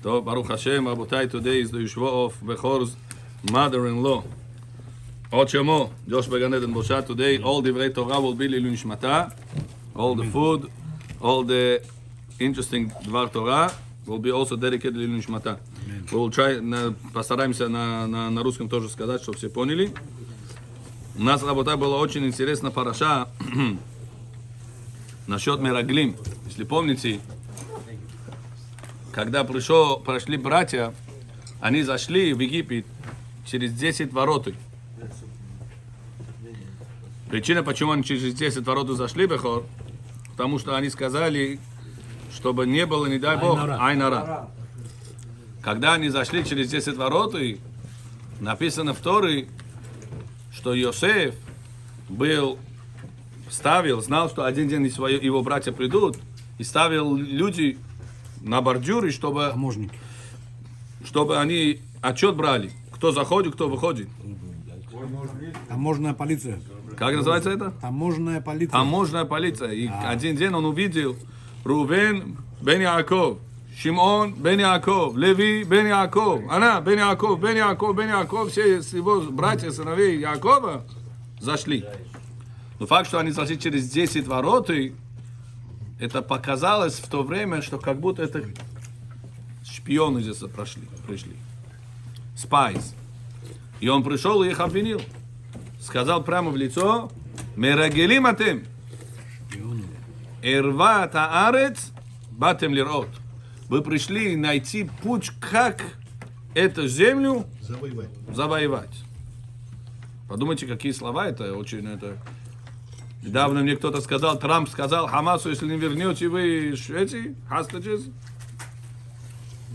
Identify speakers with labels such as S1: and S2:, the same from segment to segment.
S1: טוב, ברוך השם, רבותיי, today is the Yishvo of Bechor's mother-in-law. עוד שמו, ג'וש בגן עדן בושה, today all דברי תורה will be לעילוי נשמתה, all the food, all the interesting דבר тора will be also dedicated לעילוי нишмата. We will try, постараемся на русском тоже сказать, чтобы все поняли. У нас, ребята, была очень интересная параша насчет Мераглим. Если помните, когда прошли братья, они зашли в Египет через 10 ворот. Причина, почему они через 10 ворот зашли, Бехор, потому что они сказали, чтобы не было, не дай Бог, айнара. Когда они зашли через 10 ворот, написано в Торе, что Йосеф знал, что один день его братья придут, и ставил люди на бордюры, чтобы они отчет брали, кто заходит, кто выходит.
S2: Таможенная полиция.
S1: Как называется это?
S2: Таможенная полиция.
S1: Таможенная полиция. И один день он увидел Рувен бен Яаков, Шимон бен Яаков, Леви бен Яаков, Ана бен Яаков, бен Яаков, бен Яаков, все его братья, сыновей Яакова зашли. Но факт, что они зашли через 10 ворот, это показалось в то время, что как будто это шпионы здесь пришли. Spies. И он пришел и их обвинил. Сказал прямо в лицо: Мерагелим атем. Эрва таарец батем лирот. Вы пришли найти путь, как эту землю завоевать. Подумайте, какие слова это очень это. Недавно мне кто-то сказал, Трамп сказал Хамасу, если не вернете вы эти hostages,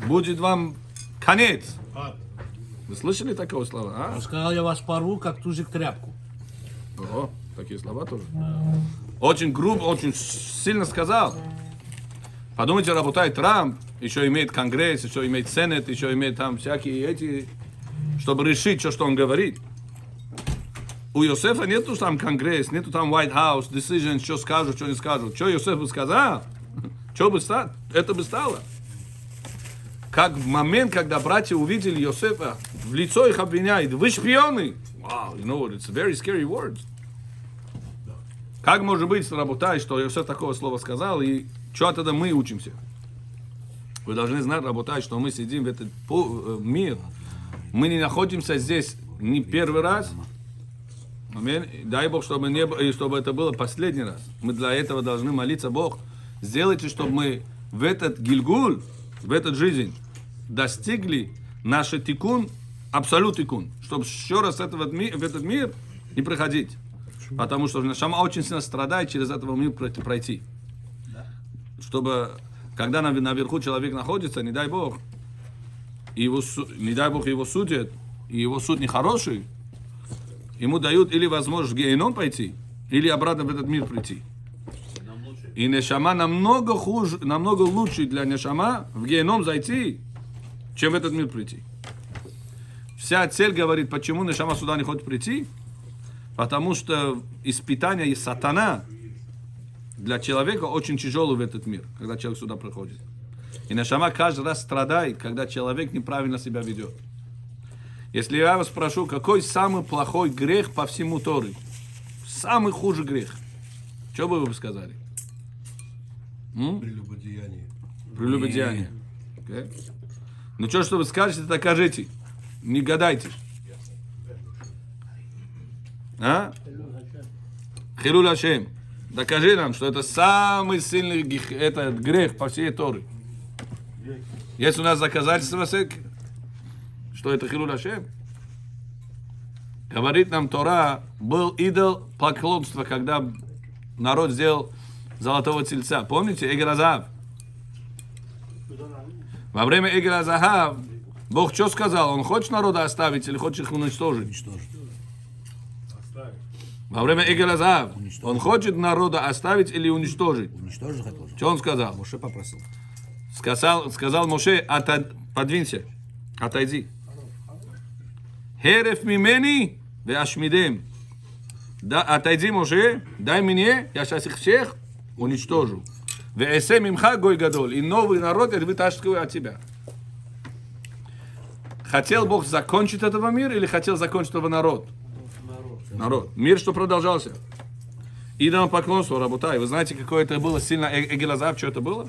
S1: будет вам конец. Вы слышали такого слова? А?
S2: Он сказал, я вас порву, как тузик тряпку.
S1: Ого, такие слова тоже. Очень грубо, очень сильно сказал. Подумайте, работает Трамп, еще имеет Конгресс, еще имеет Сенат, еще имеет там всякие эти, чтобы решить, что он говорит. У Йосефа нету там Конгресс, нету там White House, decision, что скажут, что не скажут. Что Йосеф бы сказал, что бы стало, это бы стало. Как в момент, когда братья увидели Йосефа, в лицо их обвиняет: вы шпионы! Wow, you know, it's very scary words. Как может быть, работай, что Йосеф такого слова сказал, и что тогда мы учимся? Вы должны знать, работай, что мы сидим в этот мир. Мы не находимся здесь не первый раз. Аминь. Дай Бог, чтобы это было последний раз. Мы для этого должны молиться: Бог, сделайте, чтобы мы в этот гильгуль, в эту жизнь достигли наш тикун, абсолют тикун, чтобы еще раз в этот мир не приходить. Потому что Нешама очень сильно страдает через этого мир пройти. Чтобы, когда наверху человек находится, не дай Бог, его судят, и его суд нехороший, ему дают или возможность в геном пойти, или обратно в этот мир прийти. И Нешама намного лучше для Нешама в геном зайти, чем в этот мир прийти. Вся цель говорит, почему Нешама сюда не хочет прийти, потому что испытание и сатана для человека очень тяжелый в этот мир, когда человек сюда приходит. И Нешама каждый раз страдает, когда человек неправильно себя ведет. Если я вас спрошу, какой самый плохой грех по всему Торе? Самый худший грех. Что бы вы сказали?
S2: Прелюбодеяние.
S1: Прелюбодеяние. Okay. Ну что вы скажете, докажите. Не гадайте. А? Хилуль Ашем. Докажи нам, что это самый сильный грех по всей Торе. Есть у нас доказательства, что это Хилуль Ашем? Говорит нам Тора, был идол поклонства, когда народ сделал золотого тельца. Помните, Эгер Азав? Во время Эгер Азав Бог что сказал? Он хочет народа оставить или хочет их уничтожить? Во время Эгер Азав он хочет народа оставить или уничтожить?
S2: Уничтожить хотел.
S1: Что он сказал?
S2: Моше попросил.
S1: Сказал Моше: подвинься, отойди. Хереф мимени ве ашмидем. Отойди, Моше, дай мне, я сейчас их всех уничтожу. Веэсе мимха гой гадоль. И новый народ я вытаскиваю от тебя. Хотел Бог закончить этого мира или хотел закончить этого народ? Народ. Мир, что продолжался. Идолопоклонство, работа. И вы знаете, какое это было сильно эгелазав, что это было?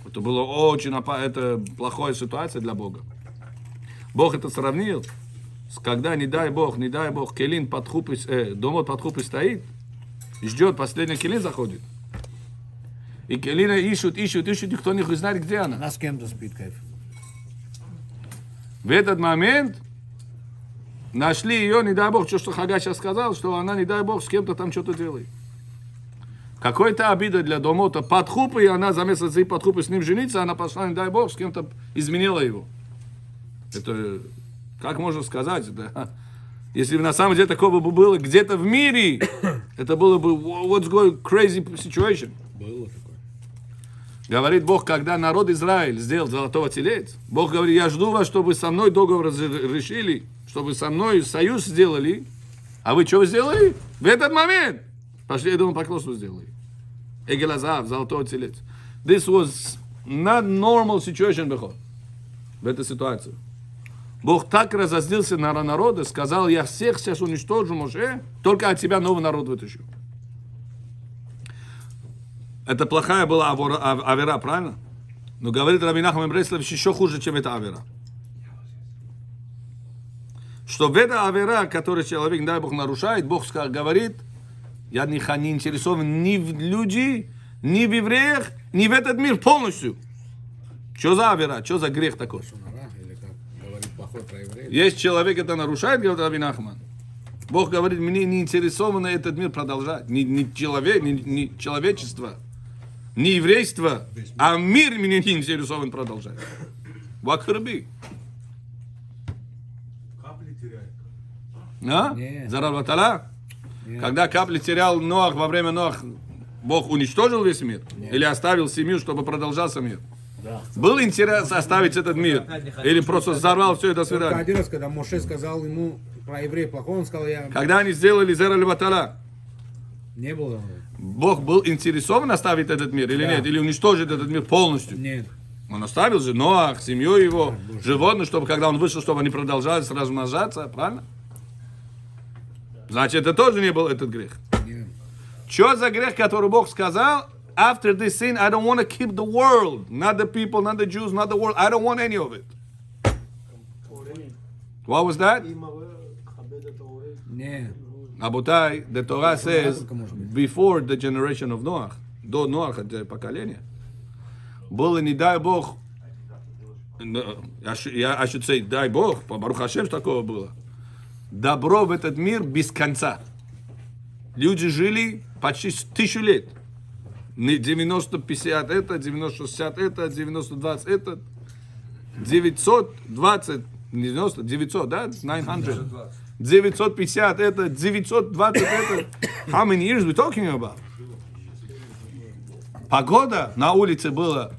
S1: Это было очень это плохая ситуация для Бога. Бог это сравнил, когда, не дай Бог, келин под хупой, домот под хупой стоит, ждет, последний келин заходит. И келина ищут, никто не знает, где она.
S2: Она с кем-то спит, кайф.
S1: В этот момент нашли ее, не дай Бог, что Хага сейчас сказал, что она, не дай Бог, с кем-то там что-то делает. Какой-то обида для домота под хупой, и она заместо под хупой с ним жениться, она пошла, не дай Бог, с кем-то изменила его. Это, как можно сказать, да? Если бы на самом деле такого бы было где-то в мире, это было бы what's going crazy situation.
S2: Было такое.
S1: Говорит Бог, когда народ Израиль сделал золотого телец, Бог говорит, я жду вас, чтобы со мной договор решили, чтобы со мной союз сделали. А вы что сделали? В этот момент пошли, я думаю, поклонство сделали. Эгелазав, золотой телец. This was not normal situation, в этой ситуации. Бог так разозлился на народы, сказал, я всех сейчас уничтожу, Моше, только от тебя новый народ вытащу. Это плохая была авера, правильно? Но говорит Раби Нахман Бреслов, еще хуже, чем эта авера. Что в этой авера, которую человек, дай Бог, нарушает, Бог говорит, я не интересован ни в люди, ни в евреях, ни в этот мир полностью. Что за авера? Что за грех такой? Есть человек, это нарушает, говорит Раби Нахман. Бог говорит, мне не интересован этот мир продолжать. Не человечество, не еврейство, а мир меня не интересован продолжать. Вакхарби.
S3: Капли теряет.
S1: А? Зарабатала? Когда капли терял Ноах во время Ноах, Бог уничтожил весь мир? Или оставил семью, чтобы продолжался мир?
S2: Да.
S1: Был интерес оставить этот мир? Или просто взорвал все и до свидания?
S2: Один раз, когда Моше сказал ему про евреев плохого, он сказал, я...
S1: Когда они сделали Зера Леватала,
S2: Не было.
S1: Бог был интересован оставить этот мир или
S2: Да.
S1: нет? Или уничтожить этот мир полностью?
S2: Нет.
S1: Он оставил же Ноах, семью его, животных, чтобы когда он вышел, чтобы они продолжали размножаться, правильно? Значит, это тоже не был этот грех.
S2: Нет.
S1: Что за грех, который Бог сказал? After this sin, I don't want to keep the world. Not the people, not the Jews, not the world. I don't want any of it. What was that?
S2: Нет.
S1: Abutai, the Torah says, before the generation of Noah, до Ноаха, поколения, было, не дай Бог, I should say, дай Бог, по Барух Хашем, что такого было, добро в этот мир без конца. Люди жили почти 1000 лет. 90-50 это, 90-60 это, 90-20 это, 920, 90, 900, да? 900. 950 это, 920 это. How many years we talking about? Погода на улице была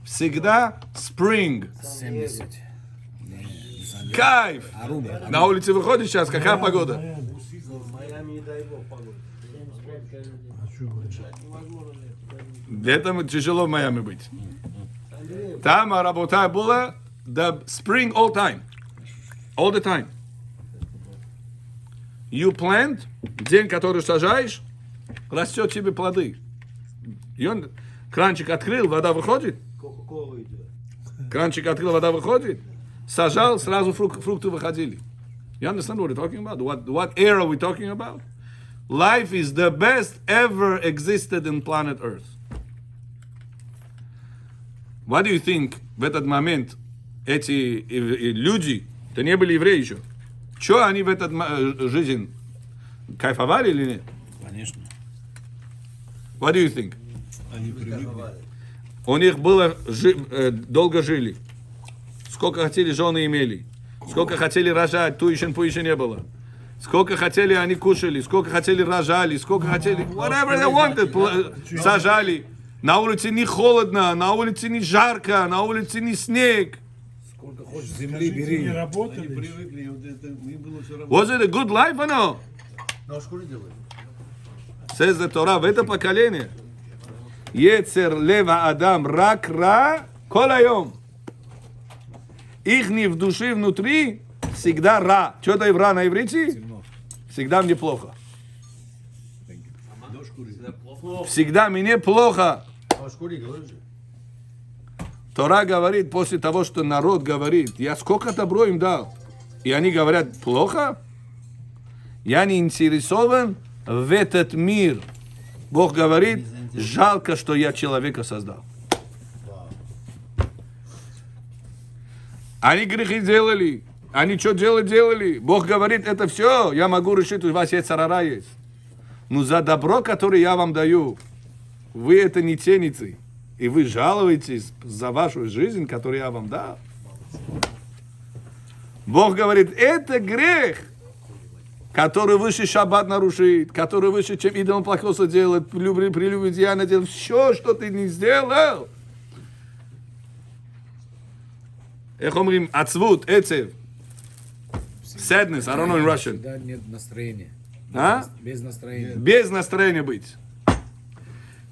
S1: всегда spring.
S2: 70.
S1: Кайф!
S2: Аруба.
S1: На улице выходишь сейчас, какая погода?
S3: Майами, не дай бог, погода.
S1: Летом тяжело в Майами быть. Там работа была the spring all time. All the time. You plant, день, который сажаешь, растет тебе плоды. И он кранчик открыл, вода выходит.
S3: Кока-кола идет.
S1: Кранчик открыл, вода выходит. Сажал, сразу фрукты выходили. You understand what we're talking about? What era we're talking about? Life is the best ever existed in planet Earth. What do you think в этот момент эти люди, это не были евреи еще, что они в этот жизнь кайфовали или нет?
S2: Конечно.
S1: What do you think?
S2: Они привыкли.
S1: У них было, долго жили. Сколько хотели, жены имели. Сколько хотели рожать, ту еще не было. Сколько хотели, они кушали. Сколько хотели, рожали. Сколько хотели, whatever they wanted, сажали. На улице не холодно, на улице не жарко, на улице не снег.
S2: Сколько хочешь земли бери.
S4: Они привыкли, вот это, им было все равно.
S1: Was it a good life or no?
S3: Ну а что делают?
S1: Says the Torah, в это поколение יצר לב האדם רק רע כל היום. Их не в душе внутри всегда ра. Что это ра на иврите? Всегда мне плохо. Всегда мне плохо. Тора говорит, после того, что народ говорит, я сколько добро им дал, и они говорят, плохо, я не интересован в этот мир. Бог говорит, жалко, что я человека создал. Они грехи делали, они что делали. Бог говорит, это все, я могу решить, у вас есть царара есть. Но за добро, которое я вам даю, вы это не цените. И вы жалуетесь за вашу жизнь, которую я вам дал. Бог говорит, это грех, который выше шаббат нарушит, который выше, чем идол плохого делает, прелюбодеяние делает, все, что ты не сделал. איך אומרים, עצבות, עצב, sadness, I don't know in Russian.
S2: Да, нет настроения.
S1: А?
S2: Без настроения.
S1: Без настроения быть.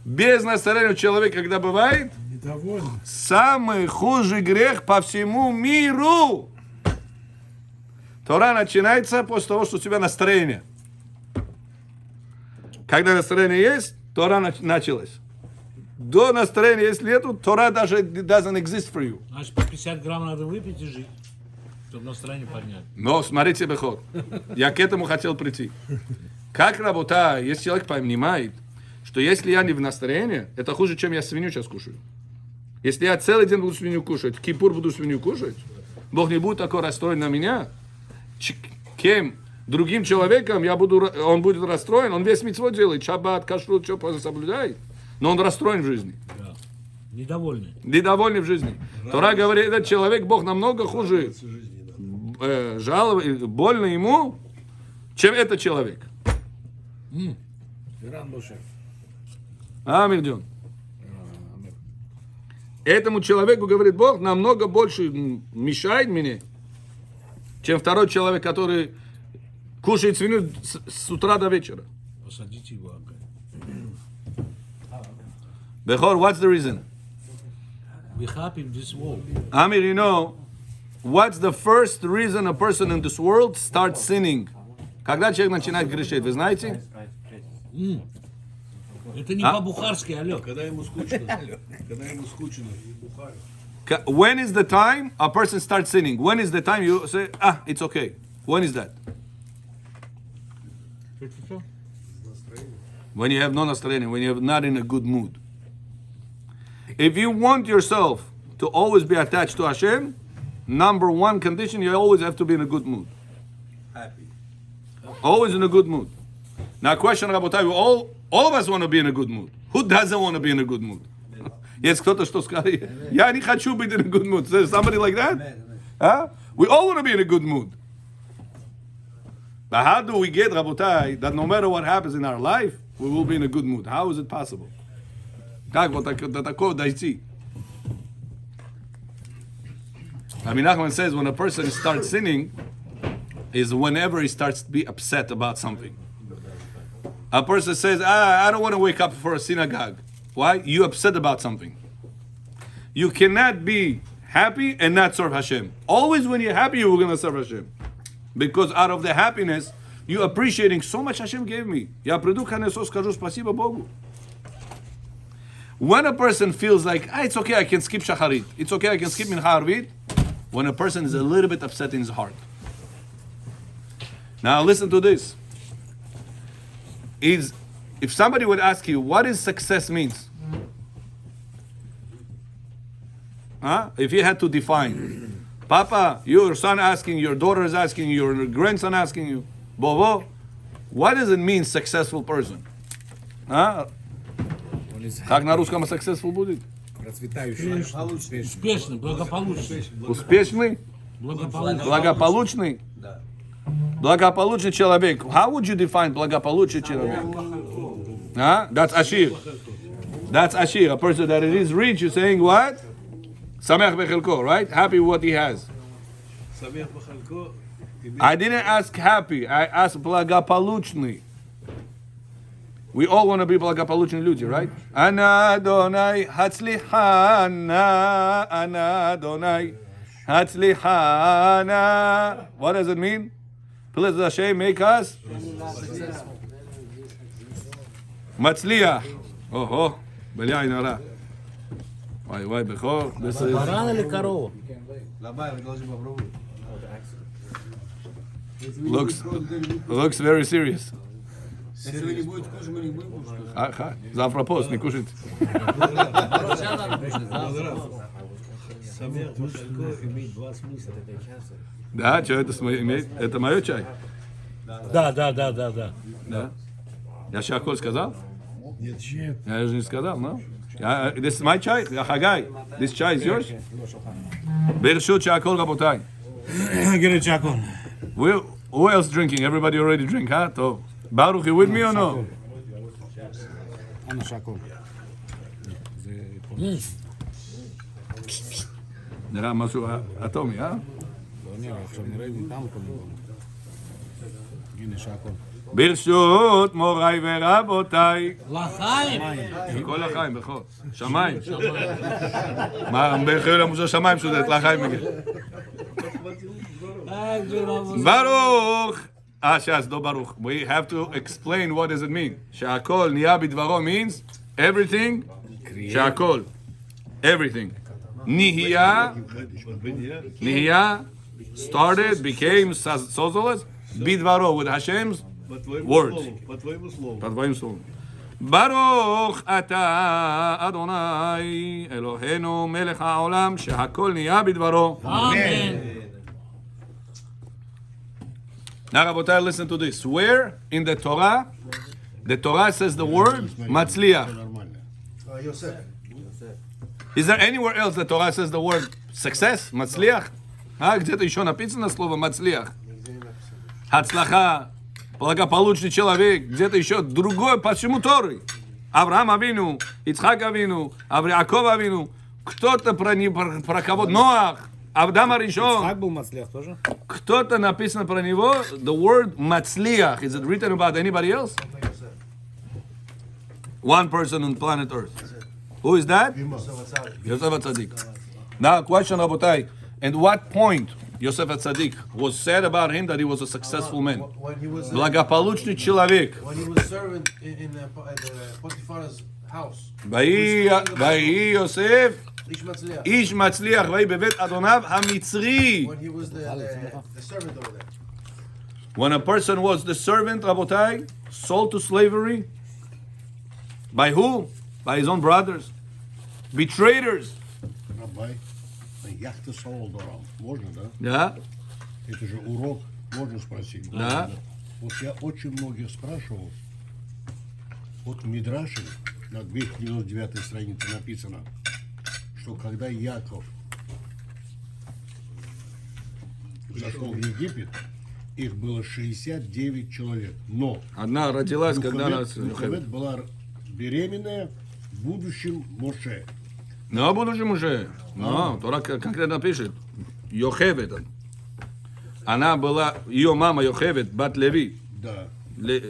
S1: Без настроения у человека, когда бывает,
S4: Недовольный.
S1: самый худший грех по всему миру. Тора начинается после того, что у тебя настроение. Когда настроение есть, Тора началась. До настроения, если нету, Тора даже doesn't exist for you.
S5: Значит, по 50 грамм надо выпить и жить, чтобы настроение поднять.
S1: Но смотрите, Бехот, я к этому хотел прийти. Как работа, если человек понимает, что если я не в настроении, это хуже, чем я свинью сейчас кушаю. Если я целый день буду свинью кушать, в Кипур буду свинью кушать, Бог не будет такой расстроен на меня. Кем? Другим человеком он будет расстроен, он весь мицвот делает, шаббат, кашрут, что соблюдает, но он расстроен в жизни.
S5: Да. Недовольный.
S1: Недовольный в жизни. Тора говорит, этот человек, Бог намного хуже, больно ему, чем этот человек.
S2: Иран Моше.
S1: Амирдион. Этому человеку, говорит Бог, намного больше мешает мне, чем второй человек, который кушает свинью с утра до вечера.
S5: Посадите его.
S1: Bechor, what's the reason?
S5: Be happy in this world.
S1: Amir, you know, what's the first reason a person in this world starts sinning? Когда человек начинает грешить, вы знаете?
S5: Это не по-бухарски, алло.
S4: Когда ему скучно. Когда ему скучно.
S1: When is the time a person starts sinning? When is the time you say, it's okay? When is that? When you have no настроение, when you're not in a good mood. If you want yourself to always be attached to Hashem, number one condition, you always have to be in a good mood.
S3: Happy.
S1: Always in a good mood. Now, question, Rabotai, all of us want to be in a good mood. Who doesn't want to be in a good mood? Есть кто-то, что скажет, я не хочу быть in a good mood. There's somebody like that? Huh? We all want to be in a good mood. But how do we get, Rabotai, that no matter what happens in our life, we will be in a good mood? How is it possible? Как вот до такого дойти? Rabbi Nachman says when a person starts sinning, is whenever he starts to be upset about something. A person says, I don't want to wake up for a synagogue. Why? You upset about something. You cannot be happy and not serve Hashem. Always when you're happy, you're going to serve Hashem. Because out of the happiness, you're appreciating so much Hashem gave me. Я приду к Ханесу, скажу спасибо Богу. When a person feels like, it's okay, I can skip Shacharit. It's okay, I can skip Mincha Arvit. When a person is a little bit upset in his heart. Now listen to this. If somebody would ask you, what is success means? If you had to define. Papa, your son asking, your daughter is asking, your grandson asking you, Bobo, what does it mean successful person? Как на русском successful будет?
S2: Процветающий.
S5: Успешный, благополучный.
S1: Успешный?
S5: Благополучный.
S1: Благополучный?
S3: Да.
S1: Благополучный человек. How would you define благополучный человек? That's Ashir. That's Ashir. A person that is rich, you're saying what? Sameach bechelko, right? Happy with what he has.
S4: Самех бахалько.
S1: I didn't ask happy. I asked благополучный. We all want to be благополучные люди, right? Ana Adonai Hatzlichana, Ana Adonai Hatzlichana. What does it mean? Please Hashem, make us Matzliach. Oh, בלי עין הרע. וואי, בכור.
S5: Баран или корова?
S3: Лобаев должен попробовать.
S1: Looks very serious.
S3: Если вы не будете кушать, мы не будем кушать.
S1: Завтра пост, не кушайте.
S4: Самех Башалько имеет два смысла.
S1: Да, что это имеет? Это мое чай?
S5: Да.
S1: Да? Я сейчас Аколь сказал?
S4: Нет.
S1: Я же не сказал, no? This is my chai? Хаgai, this chai is yours? ברשות שהכל רבותיי.
S5: Говорит Чакон.
S1: Who else drinking? Everybody already drink, huh? טוב. Baruch, you with me or no?
S2: אנא שהכל.
S1: נראה משהו אטומי,
S2: לא נראה, עכשיו נראה אם תם קודם. הנה שהכל.
S1: ברשות מוריי ורבותיי.
S5: לחיים.
S1: כל החיים, בכל. שמיים. מה, בחיל המוזר שמיים שודדת, לחיים מגיע. ברוך. ש"ס, לא ברוך. We have to explain what does it mean. שהכל נהיה בדברו means everything. שהכל. Everything. נהיה, started, became, sozolus, בדברו, with Hashem's words.
S4: По твоему слову.
S1: по твоим словам. ברוך אתה אדוני אלוהינו מלך העולם שהכל נהיה בדברו.
S5: Amen.
S1: Now, Rabotai, listen to this. Where in the Torah says the word matzliach?
S3: Йосеф.
S1: Is there anywhere else the Torah says the word success, matzliach? Где-то еще написано слово matzliach? Хацлаха, благополучный человек, где-то еще другое, почему Торы? Авраам Авину, Ицхак Авину, Яков Авину, кто-то про кого? Ноах, Авдам Аришон.
S2: Ицхак был мацлях тоже?
S1: Кто-то написано про него, the word matzliach. Is it written about anybody else? One person on planet Earth. Who is that? Yosef HaTzadik. Now, question, Rabotai. At what point Yosef HaTzadik was said about him that he was a successful man?
S3: When he was
S1: Благополучный человек.
S3: servant in Potiphar's house.
S1: ויהי יוסף
S3: איש מצליח.
S1: איש מצליח ויהי בבית אדוניו המצרי.
S3: When he was the servant over there.
S1: When a person was the servant, Rabotai, sold to slavery, by who? By his own brothers. Betrayers.
S6: Рабай, яхта Солодоров. Можно, да?
S1: Да?
S6: Это же урок, можно спросить?
S1: Да.
S6: Вот я очень многих спрашивал, вот в Мидраше на 299 странице написано, что когда Яков зашел в Египет, их было 69 человек. Но
S1: Одна родилась, когда она...
S6: Юхавет была беременная будущим Моше.
S1: Но будущем уже. Но, Тора конкретно пишет. Йохевет. Она была, ее мама Йохевет, бат Леви.
S6: Да.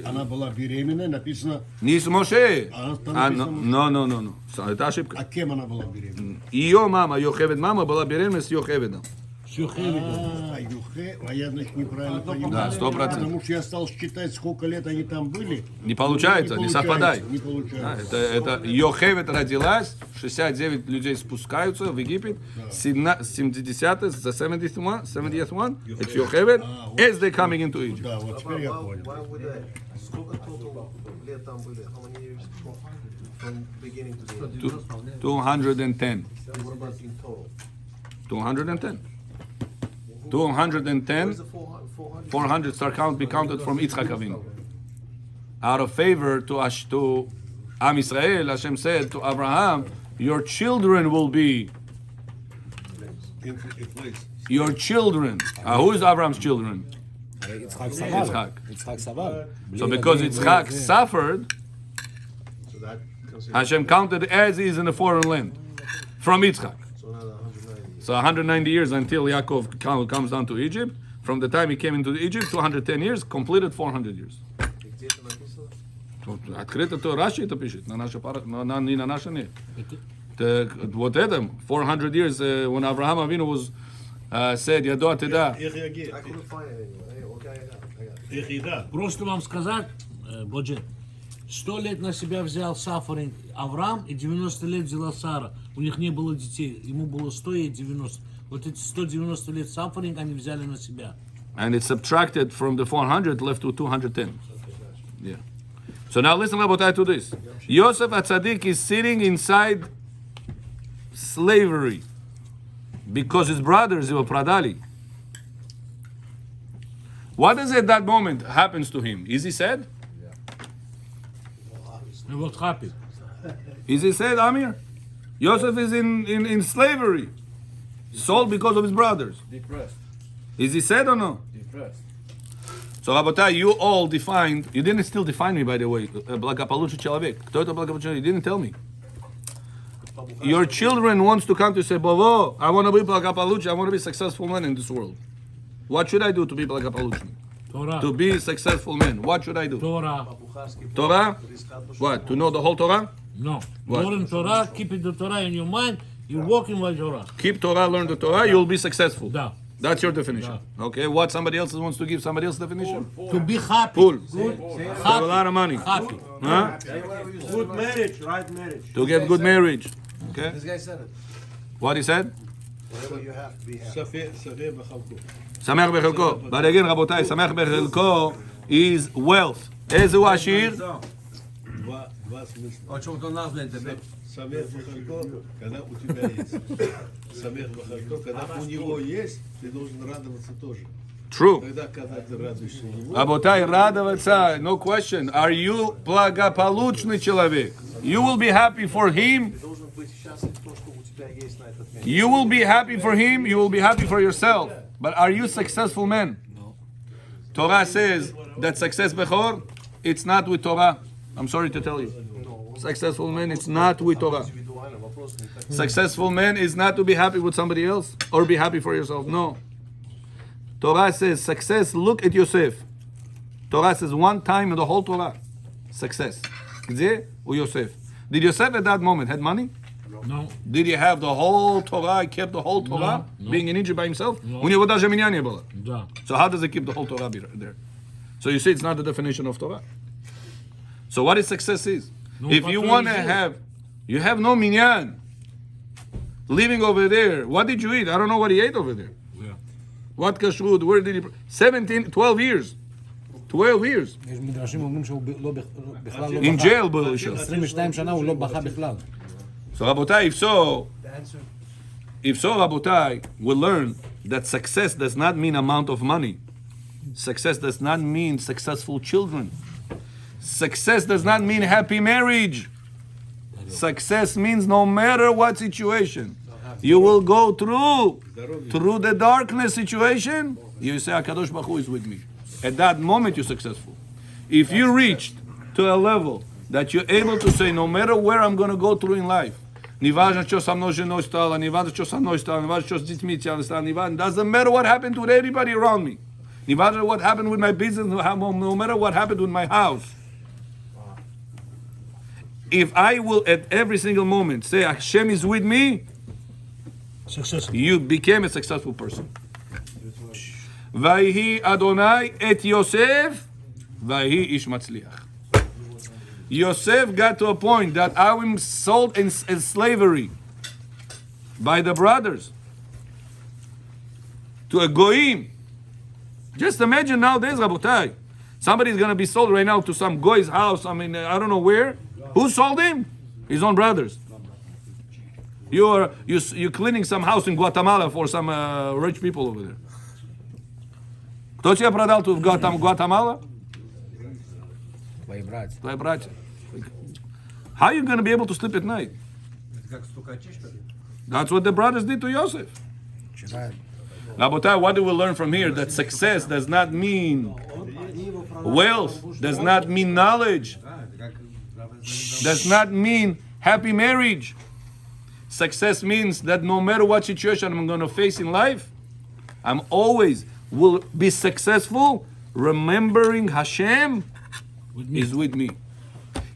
S6: Она была беременная, написано...
S1: Не с Моше.
S6: Там написано
S1: Но. Это ошибка.
S6: А кем она была беременна?
S1: Ее мама, Йохевет, мама была беременна с Йохеведом.
S6: А я, значит, неправильно понимаю.
S1: Да, 100%.
S6: Потому что я стал считать, сколько лет они там были.
S1: Не получается, не совпадает.
S6: Не получается.
S1: Это Йохевет родилась, 69 людей спускаются в Египет, 70 за 71, it's Йохевет, as they coming into Egypt.
S6: Да, вот теперь я понял.
S3: Сколько лет там были? How many years from beginning to the end?
S1: 210.
S3: What about in total?
S1: 210. 210. 400 start count be counted from Yitzchak Avinu. Out of favor to Am Israel, Hashem said to Abraham, your children will be
S4: In place.
S1: your children. Who is Abraham's children?
S2: יצחק סבל.
S1: Yitzchak.
S2: יצחק סבל.
S1: So because Yitzchak suffered,
S3: So that considers
S1: Hashem counted as he is in a foreign land from Yitzchak.
S3: so another 190 years.
S1: So 190 years until Yaakov comes down to Egypt. From the time he came into Egypt, 210 years, completed 400 years.
S3: И где это написано?
S1: Тут открыто то Раши это пишет, на наша не на наша нет. Вот это, 400 years when Abraham Avinu was said, Yado Teda.
S4: איך יגיע?
S3: I couldn't find it anywhere. Okay, I got it.
S4: איך ידע?
S5: Просто вам сказать, Боджи, 100 лет на себя взял Сафарин Авраам и 90 лет взяла Сара. У них не было детей, ему было 100 и 90. Вот эти 190 лет Сафарин они взяли на себя.
S1: And it's subtracted from the 400, left to 210. Yeah. So now listen, Rabotai, to this. Yosef HaTzadik is sitting inside slavery because his brothers were pradali. What is at that moment happens to him? Is he sad?
S5: He was happy.
S1: Is he sad, Amir? Yosef is in slavery, sold because of his brothers.
S2: Depressed.
S1: Is he sad or no?
S2: Depressed.
S1: So, Rabotai, you all defined, you didn't still define me, by the way, благополучный человек. Кто это благополучный человек? You didn't tell me. Your children wants to come to say, Bovo, I want to be благополучный, I want to be a successful man in this world. What should I do to be благополучный?
S5: Torah.
S1: To be a successful man, what should I do?
S5: Torah.
S1: Torah? What, to know the whole Torah?
S5: No.
S1: What?
S5: Learn Torah, keeping the Torah in your mind, you're walking by Torah.
S1: Keep Torah, learn the Torah, you'll be successful.
S5: Da.
S1: That's your definition. Okay, what somebody else wants to give somebody else definition?
S5: To be happy.
S1: Full. Have a lot of money.
S5: Happy.
S1: Huh?
S7: Good marriage, right marriage.
S1: To get good marriage. Okay?
S3: This guy said it.
S1: What he said?
S3: Whatever you have to be happy.
S4: שווה בחלקו.
S1: שמח בחלקו. But again, רבותיי, שמח בחלקו is wealth. איזה הוא עשיר?
S4: Два смысла.
S7: О чем-то названо тебе.
S4: Самех бахалько, когда у тебя есть. Самех бахалько, когда у него есть, ты должен радоваться тоже.
S1: True.
S4: Тогда, когда ты радуешься ему,
S1: Работай, радоваться, no question. Are you благополучный человек? You will be happy for him.
S3: Ты должен быть счастлив в том, что у тебя есть на этот мир.
S1: You will be happy for him. You will be happy for yourself. But are you successful man? No. Torah says that success bechor, it's not with Torah. I'm sorry to tell you. Successful man, it's not with Torah.
S3: Индивидуально вопрос не так.
S1: Successful man is not to be happy with somebody else or be happy for yourself. No. Torah says success. Look at Yosef. Torah says one time in the whole Torah, success. Где у Yosef? Did Yosef at that moment had money?
S5: No.
S1: Did he have the whole Torah? He kept the whole Torah,
S5: No.
S1: being in Egypt by himself?
S5: No.
S1: У него даже меня не было.
S5: Да.
S1: So how does he keep the whole Torah there? So you see, it's not the definition of Torah. So what is success is?
S5: No,
S1: If
S5: but
S1: you
S5: what
S1: want to
S5: is it?
S1: have, you have no minyan. Living over there, what did you eat? I don't know what he ate over there.
S5: Yeah.
S1: What kashrut? Where did he? 12 years. 12 years.
S2: יש מדרשים אומרים שהוא בכלל לא
S1: In
S2: בכה.
S1: jail был еще.
S2: 22 שנה הוא לא בכה בכלל.
S1: So Rabotai, if so, Rabotai, we'll learn that success does not mean amount of money. Success does not mean successful children. Success does not mean happy marriage. Success means no matter what situation, you will go through the darkness situation, you say, HaKadosh Baruch Hu is with me. At that moment, you're successful. If you reached to a level that you're able to say, no matter where I'm going to go through in life, не важно, что со мной женой стало, не важно, что со мной стало, не важно, что с детьми стало, не важно, doesn't matter what happened with everybody around me. Не важно what happened with my business, no matter what happened with my house. If I will at every single moment say Hashem is with me,
S5: Successful.
S1: you became a successful person. Vayhi Adonai et Yosef, vayhi ish matzliach. Yosef got to a point that I was sold in slavery by the brothers to a goyim. Just imagine nowadays, Rabotai, somebody's going to be sold right now to some goy's house. I mean, I don't know where. Who sold him? His own brothers. You're cleaning some house in Guatemala for some rich people over there. Кто тебя продал тут в Guatemala?
S2: Твои братья.
S1: Твои братья. How are you going to be able to sleep at night?
S7: Как стукачи, что ли?
S1: That's what the brothers did to Yosef.
S2: Вчера
S1: Rabotai, what do we learn from here? That success does not mean wealth, does not mean knowledge, does not mean happy marriage. Success means that no matter what situation I'm going to face in life, I'm always will be successful remembering Hashem is with me.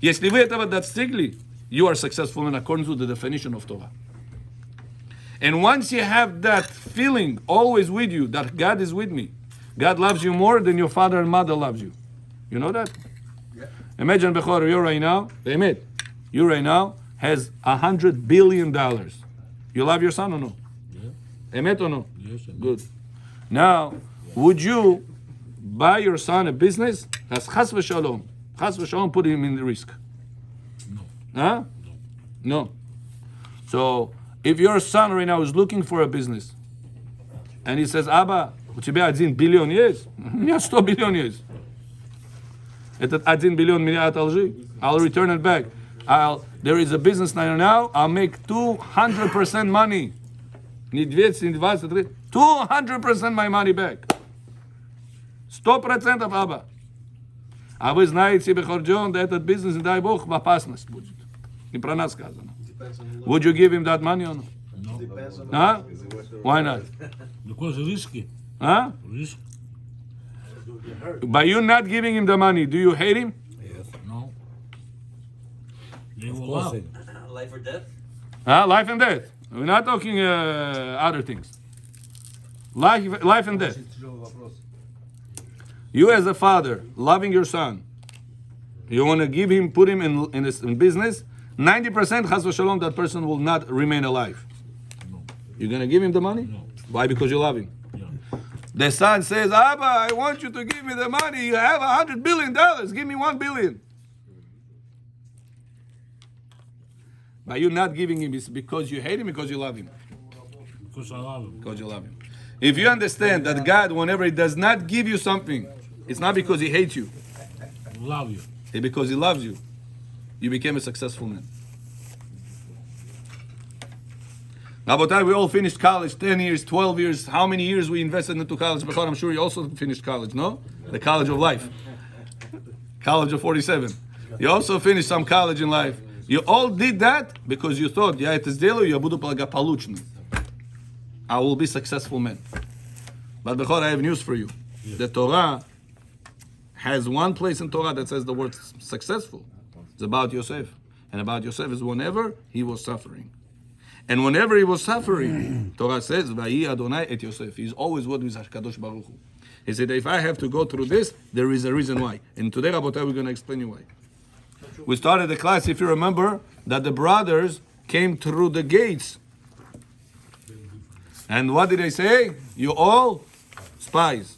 S1: Если вы этого достигли, you are successful in accordance with the definition of Torah. And once you have that feeling always with you, that God is with me, God loves you more than your father and mother loves you. You know that?
S3: Yeah.
S1: Imagine, Bechor, you right now, you right now has $100 billion. You love your son or no?
S5: Yeah.
S1: Emet or no?
S5: Yes, I do.
S1: Good. Now, would you buy your son a business that's chas v'shalom, put him in the risk?
S5: No.
S1: Huh? No. So, if your son right now is looking for a business, and he says, Abba, у тебя 1 billion есть? У меня 100 billion есть. Этот 1 billion меня одолжи. I'll return it back. There is a business now, I'll make 200% money. Не 200, не 20, 30, 200% my money back. 100% Абба. А вы знаете, Бехорджон, да этот бизнес, не дай Бог, в опасность будет. Не про нас сказано.
S3: Depends on the
S1: Would you give him that money or no?
S3: Depends on
S1: Huh? Why not?
S5: Because risky.
S1: Huh?
S5: Risk.
S1: By you not giving him the money, do you hate him?
S5: No. They
S2: Of
S5: will
S2: course,
S5: love.
S7: Life or death?
S1: Huh? Life and death. We're not talking other things. Life and death.
S7: Тяжелый вопрос.
S1: You as a father, loving your son, you want to give him, put him in business, 90% chas v'shalom, that person will not remain alive.
S5: No.
S1: You're going to give him the money?
S5: No.
S1: Why? Because you love him.
S5: Yeah.
S1: The son says, Abba, I want you to give me the money. You have $100 billion. Give me $1 billion. By you not giving him, it's because you hate him, because you love him.
S5: Because I love him.
S1: Because you love him. If you understand that God, whenever he does not give you something, it's not because he hates you,
S5: Love you.
S1: it's because he loves you. You became a successful man. Rabotai, we all finished college, 10 years, 12 years. How many years we invested into college? Bechor, I'm sure you also finished college, no? The college of life. College of 47. You also finished some college in life. You all did that because you thought, я это сделаю, я буду благополучным. I will be successful man. But Bechor, I have news for you. The Torah has one place in Torah that says the word successful. It's about Yosef. And about Yosef is whenever he was suffering. And whenever he was suffering, Torah says, Vayi Adonai et Yosef. He's always with HaKadosh Baruch Hu. He said, if I have to go through this, there is a reason why. And today, Rabotai, we're going to explain you why. We started the class, if you remember, that the brothers came through the gates. And what did they say? You all spies.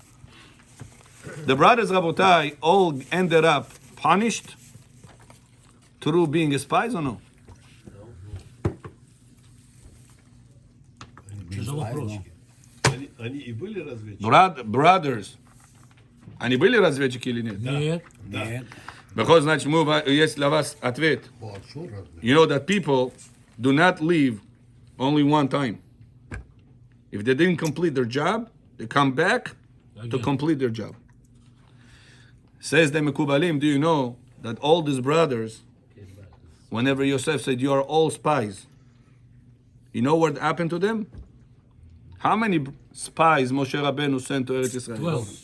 S1: The brothers, Rabotai, all ended up punished through being spies or no?
S5: Что за вопрос?
S4: Они и были разведчики?
S1: Brothers. Они были разведчики или нет?
S5: Нет.
S2: Нет.
S1: Because, значит, есть для вас ответ. You know that people do not leave only one time. If they didn't complete their job, they come back to
S5: Again.
S1: complete their job. Says the Mekubalim, do you know that all these brothers, whenever Yosef said, you are all spies, you know what happened to them? How many spies Moshe Rabbeinu sent to Eretz Israel?
S5: 12.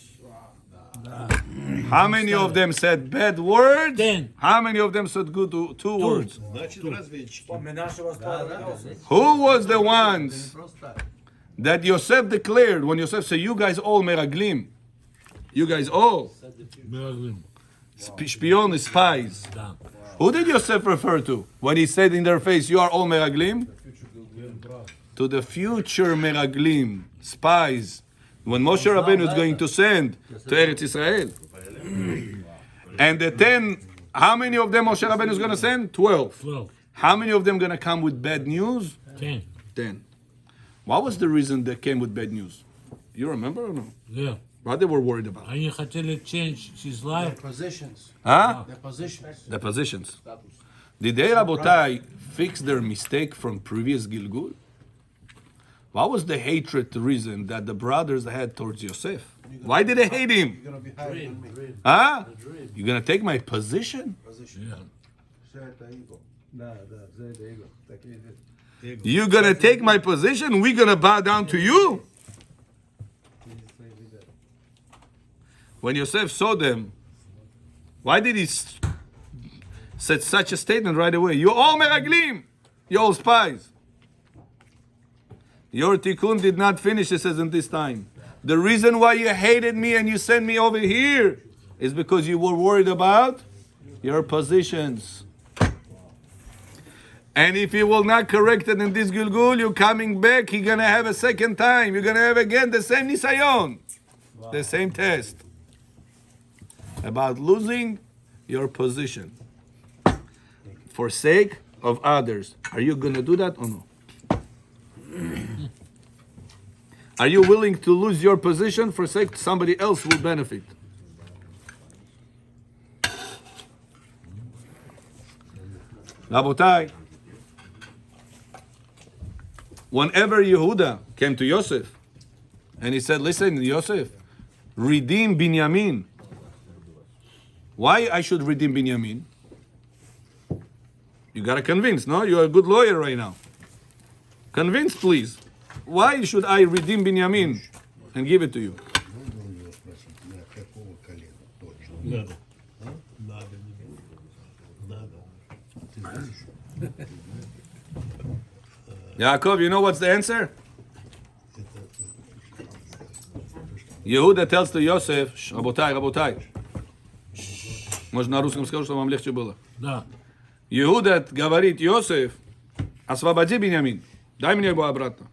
S1: How many of them said bad words?
S5: 10.
S1: How many of them said good two words?
S4: Значит, разведчики.
S1: Who was the ones that Yosef declared when Yosef said, you guys all meraglim? You guys all
S5: Мираглим.
S1: spion, spies.
S5: Да.
S1: Who did Yosef refer to when he said in their face, you are all meraglim? To the future meraglim, spies. When Moshe Rabbeinu is going to send to Eretz Israel. And the 10, how many of them Moshe Rabbeinu is going to send? 12.
S5: 12.
S1: How many of them going to come with bad news?
S5: 10.
S1: 10. What was the reason they came with bad news? You remember or no?
S5: Yeah.
S1: What they were worried about?
S5: Они хотели change his life.
S3: positions.
S1: Huh?
S3: The positions.
S1: The positions. Did they, Rabotai, fix their mistake from previous Gilgul? What was the hatred reason that the brothers had towards Yosef? Why did they hate him?
S3: You're gonna be higher than me.
S1: Huh? You're going to take my position?
S5: Yeah.
S7: Да, за это эго. Так и есть.
S1: You're going to take my position? We're going to bow down to you? When Yosef saw them, why did he said such a statement right away. You all meraglim, you all spies. Your tikkun did not finish, it says in this time. The reason why you hated me and you sent me over here is because you were worried about your positions. And if you will not correct it in this Gilgul, you're coming back, you're going to have a second time. You're going to have again the same nisayon, the same test. About losing your position for sake of others. Are you going to do that or no? Are you willing to lose your position for sake somebody else will benefit? Rabotai, whenever Yehuda came to Yosef and he said, listen, Yosef, redeem Binyamin. Why I should redeem Binyamin? You got to convince, no? You're a good lawyer right now. Convince, please. Why should I redeem Binyamin and give it to you?
S4: Надо. Надо. Надо.
S1: Yaakov, you know what's the answer? Yehuda tells to Yosef, Rabotai. Может, на русском скажу, чтобы вам легче было.
S5: Да.
S1: Yehuda говорит, Йосеф, освободи Binyamin. Дай мне его обратно.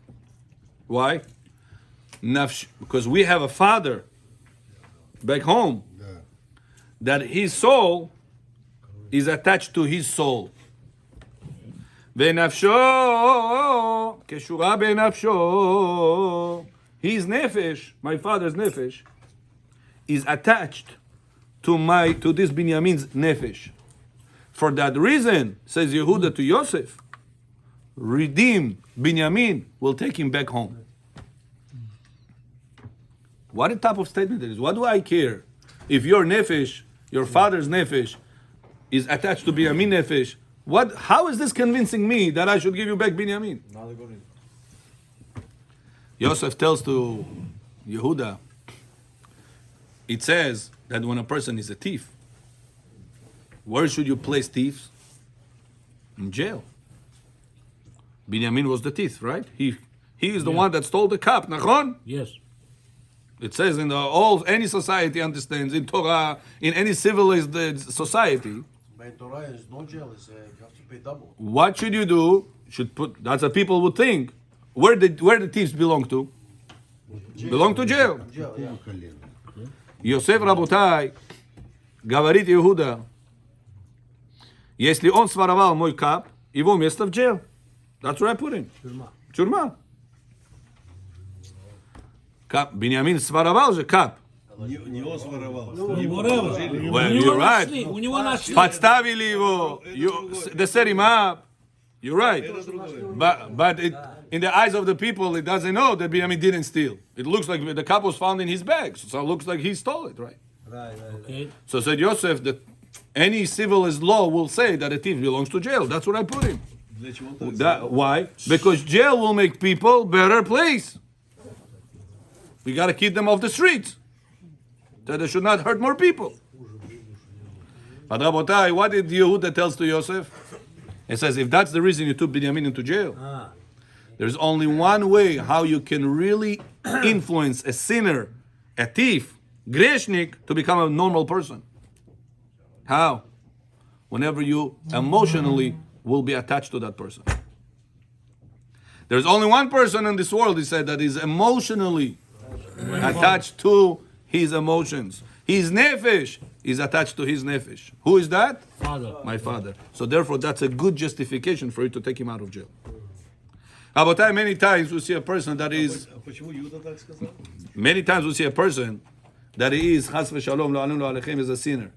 S1: Why? Because we have a father back home that his soul is attached to his soul. ונפשו קשורה בנפשו. His nefesh, my father's nefesh, is attached to this Binyamin's nefesh. For that reason, says Yehuda to Yosef, redeem Binyamin, will take him back home. What a type of statement it is. What do I care if your nefesh, your father's nefesh, is attached to Binyamin nefesh? How is this convincing me that I should give you back Binyamin? Yosef tells to Yehuda, it says that when a person is a thief, where should you place thieves? In jail. Binyamin was the thief, right? He is the one that stole the cup, nachon?
S5: Yes.
S1: It says in any society understands, in Torah, in any civilized society,
S3: By Torah is no jail, you have to pay double.
S1: what should you do? That's what people would think. Where the thieves belong to? Belong to jail.
S3: Jail, yeah.
S1: Йосеф, Работай, говорит Иуда, если он своровал мой кап, его место в jail. That's where I put him. Тюрьма. Кап. Биньямин своровал же кап.
S4: Не он своровал.
S1: Well, you're right.
S5: У него нашли.
S1: Подставили его. They set him up. You're right. But in the eyes of the people, it doesn't know that Binyamin didn't steal. It looks like the cup was found in his bag. So it looks like he stole it, right?
S5: Okay.
S1: So said Yosef that any civilized law will say that a thief belongs to jail. That's what I put him.
S4: Для чего он так
S1: Why? Because jail will make people better place. We got to keep them off the streets. That they should not hurt more people. But Rabotai, what did Yehuda tells to Yosef? He says, if that's the reason you took Binyamin into jail, there's only one way how you can really influence a sinner, a thief, greshnik, to become a normal person. How? Whenever you emotionally will be attached to that person. There's only one person in this world, he said, that is emotionally attached to his emotions. His nefesh is attached to his nefesh. Who is that?
S5: Father.
S1: My father. So therefore, that's a good justification for you to take him out of jail. Rabotai, many times we see a person that is,
S4: Почему Иуда так сказал?
S1: many times we see a person that he is, chas v'shalom, lo alenu lo alechem, is a sinner.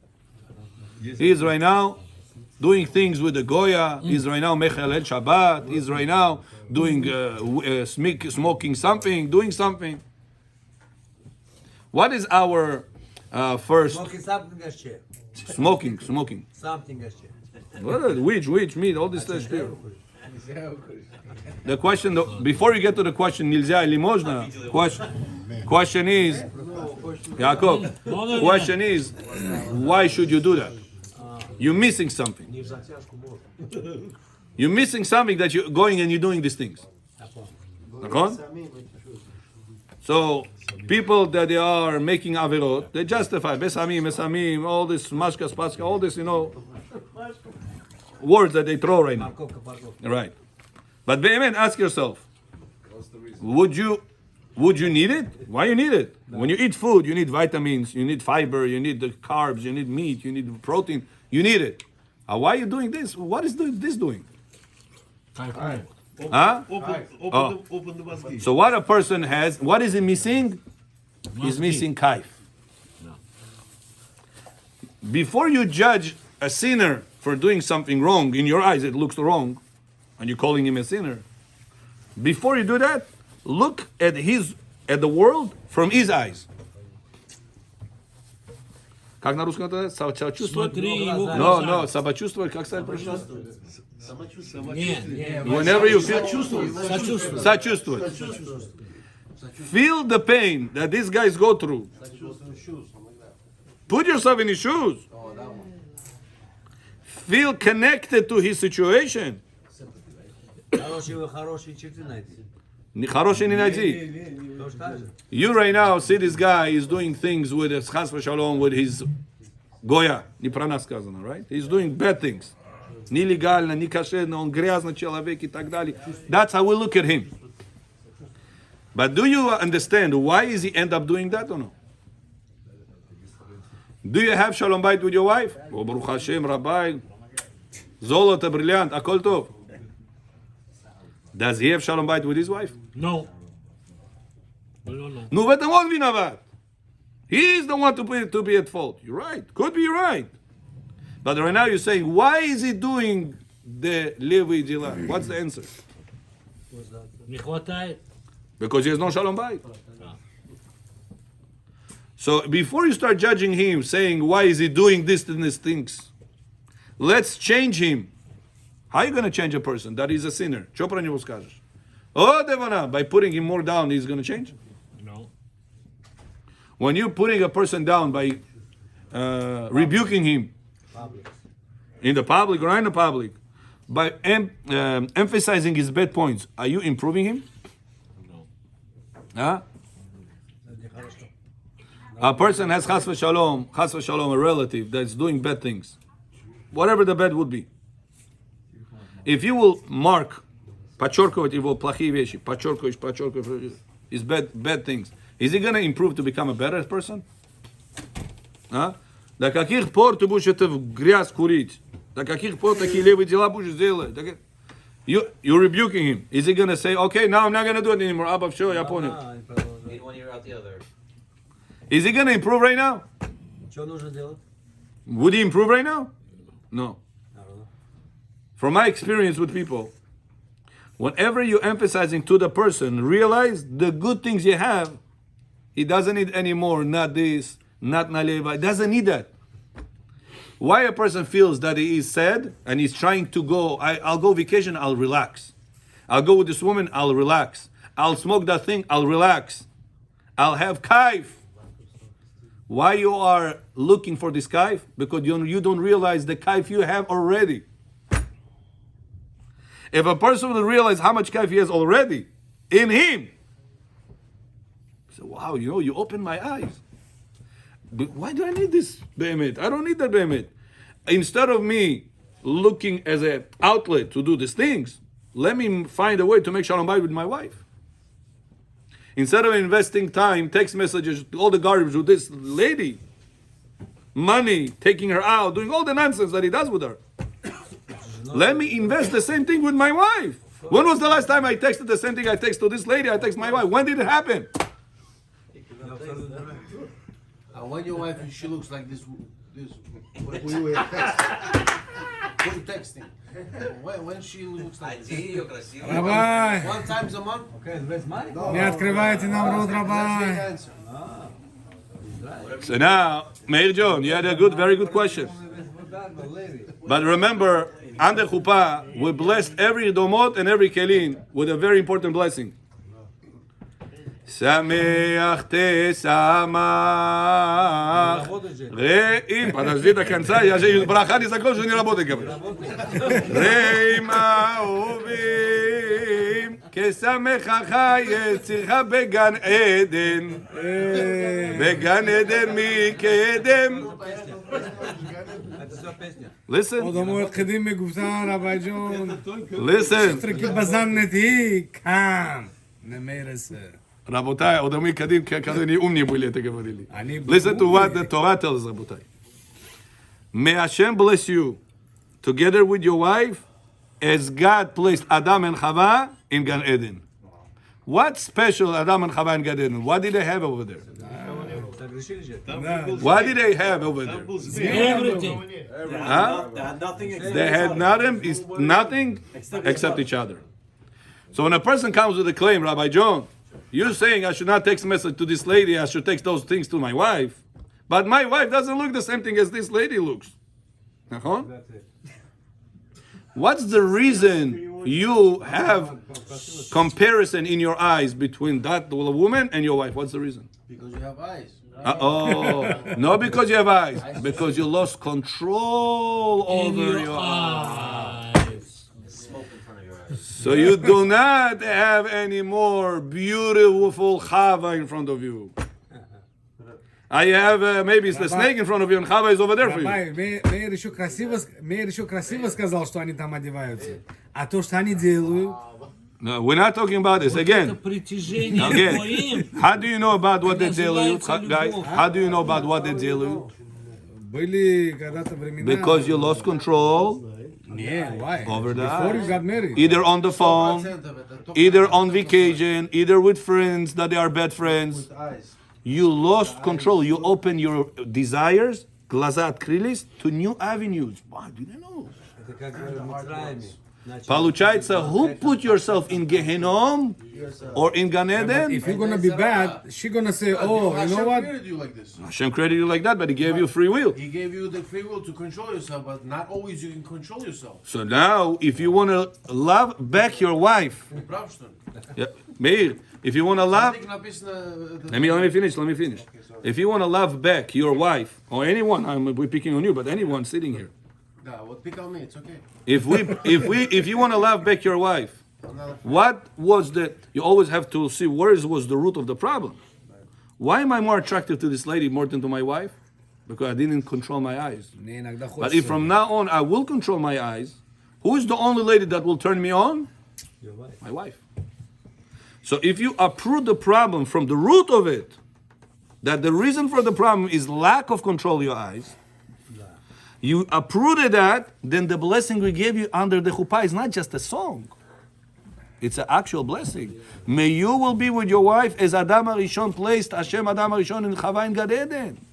S1: He is right now doing things with the Goya. He's right now mechalel Shabbat. He's right now doing, smoking something, doing something. What is our first...
S7: Smoking something jeszcze.
S1: Smoking.
S7: Something jeszcze.
S1: What? Which, meat, all this stuff too. The question, before you get to the question, нельзя или можно, question is, Yaakov, question is, why should you do that? You're missing something. You're missing something that you're going and you're doing these things. נכון? So people that they are making averot, they justify besamim, all this mashkas, paska, all this, words that they throw right now. Right. But be'emet, ask yourself, would you need it? Why you need it? When you eat food, you need vitamins, you need fiber, you need the carbs, you need meat, you need protein. You need it. Why are you doing this? What is this doing? Huh?
S4: Open the mosque.
S1: So what a person has, what is he missing? He's missing kaif. Before you judge a sinner for doing something wrong, in your eyes it looks wrong, and you're calling him a sinner. Before you do that, look at the world from his eyes. Как на русском это? Сочувствовать?
S5: Смотри его
S1: No,
S5: глаза.
S1: сочувствовать, как сказать правильно?
S5: Нет.
S1: Whenever you feel
S5: Сочувствую.
S1: сочувствовать. Feel the pain that these guys go through. Put yourself in his shoes. Feel connected to his situation.
S7: Хорошие черты найти.
S1: Хороший не найди.
S7: Тоже так же?
S1: You right now see this guy is doing things with his chas v'shalom, with his goya. Не про нас сказано, right? He's doing bad things. Нелегально, не кошерно, он грязный человек и так далее. That's how we look at him. But do you understand why is he end up doing that or no? Do you have shalom bayit with your wife? Oh, Baruch Hashem, Rabbi, золото, бриллиант, акол тов. Does he have shalom bayit with his wife?
S5: No.
S1: Ну, в этом он виноват. He is the one to be at fault. You're right. Could be right. But right now you're saying, why is he doing the левые дела? What's the answer?
S5: Не хватает.
S1: Because he has no shalom bayit. So before you start judging him, saying, why is he doing this and these things? Let's change him. How are you going to change a person that is a sinner? Что про него скажешь? Oh, Devana, by putting him more down, he's going to change?
S5: No.
S1: When you're putting a person down by rebuking him in the public or in the public, by emphasizing his bad points, are you improving him?
S5: No.
S1: Huh? A person has chas v'shalom, a relative that's doing bad things, whatever the bad would be. If you will mark, подчеркивать его плохие вещи, подчеркиваешь his bad things, is he going to improve to become a better person? А? До каких пор ты будешь это в грязь курить? До каких пор такие левые дела будешь делать? You're rebuking him. Is he going to say, okay, now I'm not going to do it anymore? Абba, все, я понял.
S3: In one ear out the other.
S1: Is he going to improve right now?
S7: Что нужно делать?
S1: Would he improve right now? No. From my experience with people, whenever you're emphasizing to the person, realize the good things you have, he doesn't need anymore, not this, not naleva. He doesn't need that. Why a person feels that he is sad and he's trying to go, I'll go vacation, I'll relax. I'll go with this woman, I'll relax. I'll smoke that thing, I'll relax. I'll have kaif. Why you are looking for this kaif? Because you don't realize the kaif you have already. If a person will realize how much kaif he has already in him, so wow, you opened my eyes. But why do I need this behemoth? I don't need that behemoth. Instead of me looking as an outlet to do these things, let me find a way to make shalom bayit with my wife. Instead of investing time, text messages, all the garbage with this lady, money, taking her out, doing all the nonsense that he does with her. Let me invest the same thing with my wife. When was the last time I texted the same thing I text to this lady, I text my wife? When did it happen?
S6: When your wife, she looks like this.
S3: When you were
S6: Texting. When she looks like this.
S3: красивый, красивый.
S2: Рабай,
S6: One times a month.
S2: не открывайте нам рот, Рабай.
S1: So now, Meir John, you had a very good question. But remember, under chuppah, we blessed every domot and every kelin with a very important blessing. Самех тесамах. Реим. Подожди до конца, я же браха не закончил, не работает, говорю. Реим аувим. כשמחך יצירך בגן עדן, בגן עדן מקדם. Listen.
S2: Odamı kıdım mı guftan Rabbi John?
S1: Listen.
S2: Tırkı bazan neti kam. Ne meyresi.
S1: רבותיי, עוד עמי קדים, כזה נאום были, это говорили.
S2: אני
S1: Listen to what the Torah tells, רבותיי. May Hashem bless you together with your wife as God placed Adam and Chava in Gan Eden. What special Adam and Chava in Gan Eden? What did they have over there? What did they have over there?
S5: Everything.
S1: Huh? They had nothing except each other. So when a person comes with a claim, Rabbi John, you're saying I should not text message to this lady, I should text those things to my wife. But my wife doesn't look the same thing as this lady looks. Uh-huh. What's the reason you have comparison in your eyes between that woman and your wife? What's the reason?
S3: Because you have eyes.
S1: Not because you have eyes, because you lost control over your
S5: eyes.
S1: So you do not have any more beautiful Chava in front of you. I have maybe it's the snake in front of you and Chava is over there for you.
S2: Мейер еще красиво сказал, что они там одеваются. А то, что они делают...
S1: No, we're not talking about this. Again,
S5: Притяжение
S1: how do you know about what they делают, guys? How do you know about what they делают?
S2: Были когда-то времена...
S1: Because you lost control
S2: Не, why?
S1: over
S2: Before you
S1: that.
S2: got married.
S1: Either on the phone, either on vacation, either with friends that they are bad friends.
S3: Eyes.
S1: You lost control. You open your desires, glazat krilis, to new avenues. Wow, do you know?
S7: Это как в Мицраиме.
S1: Получается, who put yourself in Gehenom or in Gan Eden?
S2: If you're gonna be bad, she's gonna say, oh, you know
S4: Hashem
S2: what?
S4: created you like this.
S1: Hashem created you like that, but He gave you free will.
S4: He gave you the free will to control yourself, but not always you can control yourself.
S1: So now, if you want to love back your wife,
S4: Правшton.
S1: yeah, Meir, if you want to love,
S4: Смотрите, написано,
S1: let me finish. If you want to love back your wife or anyone, we're picking on you, but anyone sitting here.
S4: Да, вот pick on me, it's okay.
S1: If you want to love back your wife, what was you always have to see where was the root of the problem. Why am I more attracted to this lady more than to my wife? Because I didn't control my eyes.
S2: Не, иногда
S1: But
S2: хочется.
S1: if from now on I will control my eyes, who is the only lady that will turn me on? My wife. So if you uproot the problem from the root of it, that the reason for the problem is lack of control of your eyes, you uprooted that, then the blessing we gave you under the chuppah is not just a song. It's an actual blessing. May you will be with your wife as Adam HaRishon placed Hashem Adam HaRishon in Chava in Gan Eden.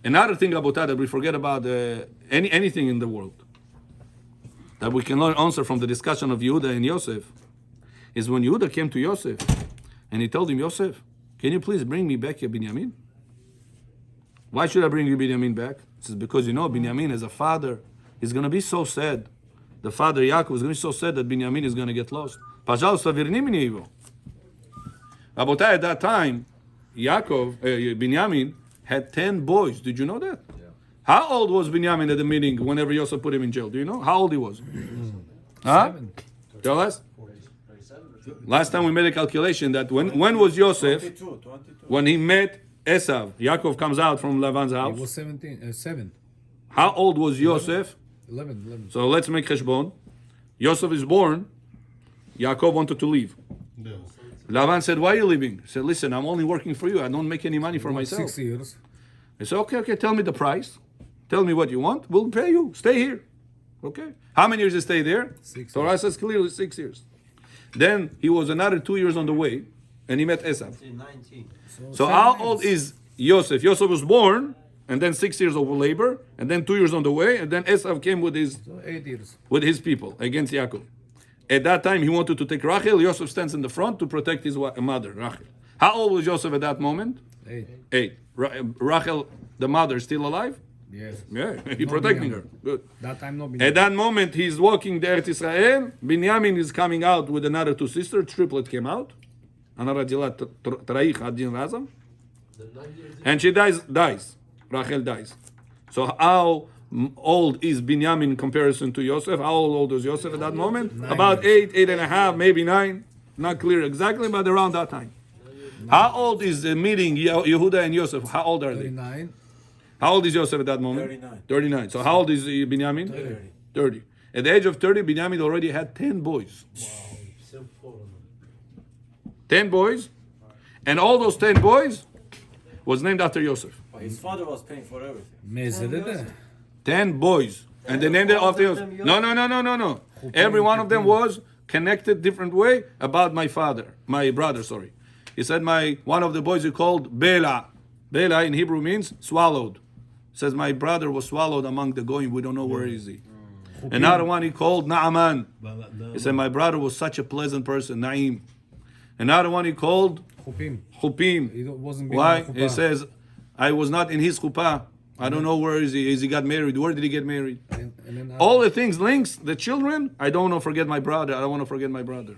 S1: Another thing, Rabotai, that we forget about anything in the world, that we can learn answer from the discussion of Yehuda and Yosef, is when Yehuda came to Yosef, and he told him, Yosef, can you please bring me back your Binyamin? Why should I bring you Binyamin back? He says, because you know, Binyamin as a father is going to be so sad. The father, Yaakov, is going to be so sad that Binyamin is going to get lost. Пожалуйста, верни мне его. Rabotai, at that time, Binyamin had 10 boys. Did you know that? Yeah. How old was Binyamin at the meeting whenever Yosef put him in jail? Do you know? How old he was? Huh? Tell us. Last time we made a calculation that when was Yosef? When he met Esav. Yaakov comes out from Lavan's house.
S2: He was 7.
S1: How old was Yosef?
S2: 11.
S1: So let's make cheshbon. Yosef is born. Yaakov wanted to leave.
S4: No.
S1: Lavan said, why are you leaving? He said, listen, I'm only working for you. I don't make any money for myself.
S2: 6 years.
S1: He said, okay, tell me the price. Tell me what you want. We'll pay you. Stay here. Okay. How many years he stay there?
S2: 6
S1: Torah says clearly 6 years. Then he was another 2 years on the way, and he met Esav.
S3: 19.
S1: So how old is Yosef? Yosef was born, and then 6 years of labor, and then 2 years on the way, and then Esav came with his
S2: 8 years.
S1: people against Yaakov. At that time, he wanted to take Rachel. Yosef stands in the front to protect his mother, Rachel. How old was Yosef at that moment?
S2: 8.
S1: 8. Rachel, the mother, is still alive?
S2: Yes.
S1: Yeah, he protecting her. Good.
S2: That time no
S1: At that moment, he's walking the Eretz Israel. Binyamin is coming out with another two sisters. Triplet came out. Она родила троих один разом. And she dies. Rachel dies. So how old is Binyamin in comparison to Yosef? How old was Yosef at that moment? About 8, 8.5, maybe 9. Not clear exactly, but around that time. How old is the meeting Yehuda and Yosef? How old are they?
S2: 39.
S1: How old is Yosef at that moment?
S7: 39.
S1: 39. So how old is Binyamin? 30. At the age of 30, Binyamin already had 10 boys. 10 boys. And all those 10 boys was named after Yosef.
S7: His father was paying for everything.
S2: Mezede de.
S1: 10 boys. And they named it after Yosef. No. Every one of them was connected different way about my brother, sorry. He said one of the boys he called Bela. Bela in Hebrew means swallowed. Says my brother was swallowed among the goyim. We don't know where is he. Another one he called Naaman. He said my brother was such a pleasant person, Naim. Another one he called Chupim.
S2: It wasn't
S1: Why?
S2: chuppah.
S1: He says I was not in his chuppah. I don't know where is he. Is he got married? Where did he get married?
S2: And then
S1: All the things links the children. I don't want to forget my brother. I don't want to forget my brother.